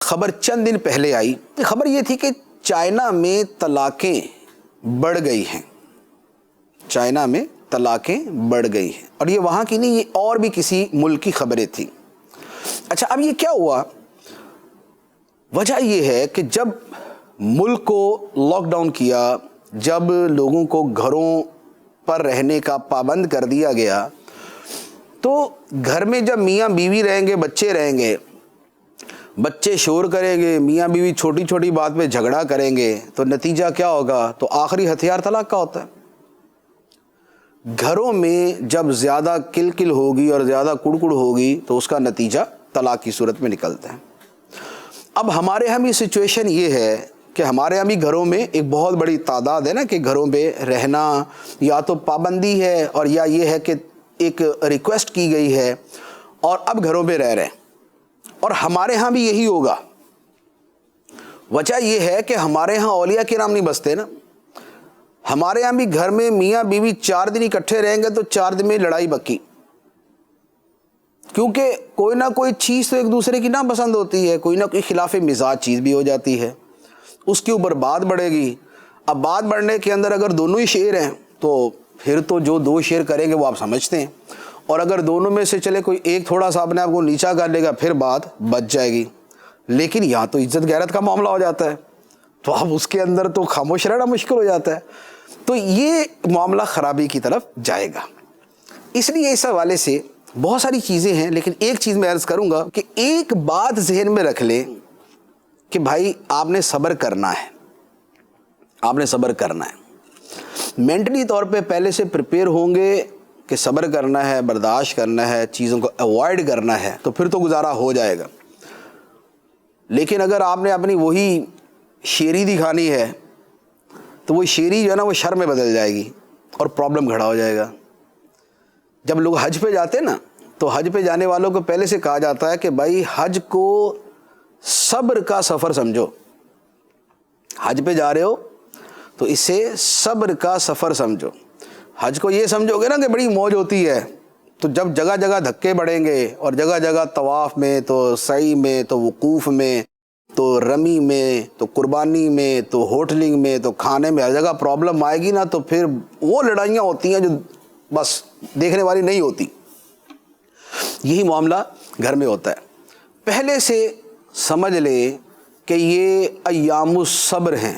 خبر چند دن پہلے آئی. خبر یہ تھی کہ چائنا میں طلاقیں بڑھ گئی ہیں. چائنا میں طلاقیں بڑھ گئی ہیں, اور یہ وہاں کی نہیں, یہ اور بھی کسی ملک کی خبریں تھیں. اچھا, اب یہ کیا ہوا؟ وجہ یہ ہے کہ جب ملک کو لاک ڈاؤن کیا, جب لوگوں کو گھروں پر رہنے کا پابند کر دیا گیا, تو گھر میں جب میاں بیوی رہیں گے, بچے رہیں گے, بچے شور کریں گے, میاں بیوی چھوٹی چھوٹی بات پہ جھگڑا کریں گے, تو نتیجہ کیا ہوگا؟ تو آخری ہتھیار طلاق کا ہوتا ہے. گھروں میں جب زیادہ کل کل ہوگی اور زیادہ کڑکڑ ہوگی تو اس کا نتیجہ طلاق کی صورت میں نکلتا ہے. اب ہمارے یہاں بھی سچویشن یہ ہے کہ ہمارے یہاں بھی گھروں میں ایک بہت بڑی تعداد ہے نا کہ گھروں پہ رہنا یا تو پابندی ہے اور یا یہ ہے کہ ایک ریکویسٹ کی گئی ہے اور اب گھروں پہ رہ رہے ہیں, اور ہمارے ہاں بھی یہی ہوگا. وجہ یہ ہے کہ ہمارے ہاں اولیاء کے نام نہیں بستے نا. ہمارے ہاں بھی گھر میں میاں بیوی 4 دن اکٹھے رہیں گے تو 4 دن میں لڑائی بکی, کیونکہ کوئی نہ کوئی چیز تو ایک دوسرے کی ناپسند ہوتی ہے, کوئی نہ کوئی خلاف مزاج چیز بھی ہو جاتی ہے, اس کے اوپر بات بڑھے گی. اب بات بڑھنے کے اندر اگر دونوں ہی شیر ہیں تو پھر تو جو 2 شیر کریں گے وہ آپ سمجھتے ہیں, اور اگر دونوں میں سے چلے کوئی ایک تھوڑا سا اپنے آپ کو نیچا کر لے گا پھر بات بچ جائے گی. لیکن یہاں تو عزت غیرت کا معاملہ ہو جاتا ہے, تو اب اس کے اندر تو خاموش رہنا مشکل ہو جاتا ہے. تو یہ معاملہ خرابی کی طرف جائے گا. اس لیے اس حوالے سے بہت ساری چیزیں ہیں, لیکن ایک چیز میں عرض کروں گا کہ ایک بات ذہن میں رکھ لیں کہ بھائی آپ نے صبر کرنا ہے, آپ نے صبر کرنا ہے. مینٹلی طور پہ پہلے سے پریپیئر ہوں گے کہ صبر کرنا ہے, برداشت کرنا ہے, چیزوں کو اوائڈ کرنا ہے, تو پھر تو گزارا ہو جائے گا. لیکن اگر آپ نے اپنی وہی شیری دکھانی ہے تو وہ شیری جو ہے نا وہ شر میں بدل جائے گی اور پرابلم کھڑا ہو جائے گا. جب لوگ حج پہ جاتے ہیں نا تو حج پہ جانے والوں کو پہلے سے کہا جاتا ہے کہ بھائی حج کو صبر کا سفر سمجھو. حج پہ جا رہے ہو تو اسے صبر کا سفر سمجھو. حج کو یہ سمجھو گے نا کہ بڑی موج ہوتی ہے, تو جب جگہ جگہ دھکے بڑھیں گے اور جگہ جگہ طواف میں, تو سعی میں, تو وقوف میں, تو رمی میں, تو قربانی میں, تو ہوٹلنگ میں, تو کھانے میں, ہر جگہ پرابلم آئے گی نا, تو پھر وہ لڑائیاں ہوتی ہیں جو بس دیکھنے والی نہیں ہوتی. یہی معاملہ گھر میں ہوتا ہے. پہلے سے سمجھ لے کہ یہ ایام الصبر ہیں,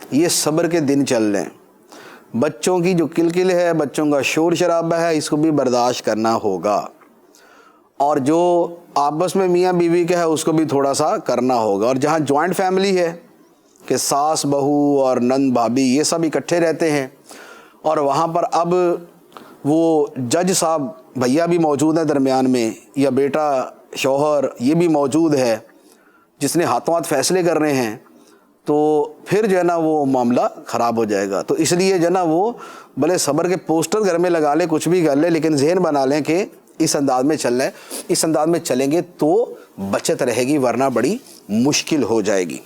یہ صبر کے دن چل رہے ہیں. بچوں کی جو کلکل ہے, بچوں کا شور شرابہ ہے, اس کو بھی برداشت کرنا ہوگا, اور جو آپس میں میاں بیوی کا ہے اس کو بھی تھوڑا سا کرنا ہوگا. اور جہاں جوائنٹ فیملی ہے کہ ساس بہو اور نند بھابھی یہ سب اکٹھے رہتے ہیں, اور وہاں پر اب وہ جج صاحب بھیا بھی موجود ہیں درمیان میں, یا بیٹا شوہر یہ بھی موجود ہے جس نے ہاتھوں ہاتھ فیصلے کرنے ہیں, تو پھر جو ہے نا وہ معاملہ خراب ہو جائے گا. تو اس لیے جو ہے نا وہ بھلے صبر کے پوسٹر گھر میں لگا لیں, کچھ بھی کر لیں, لیکن ذہن بنا لیں کہ اس انداز میں چل رہے ہیں. اس انداز میں چلیں گے تو بچت رہے گی, ورنہ بڑی مشکل ہو جائے گی.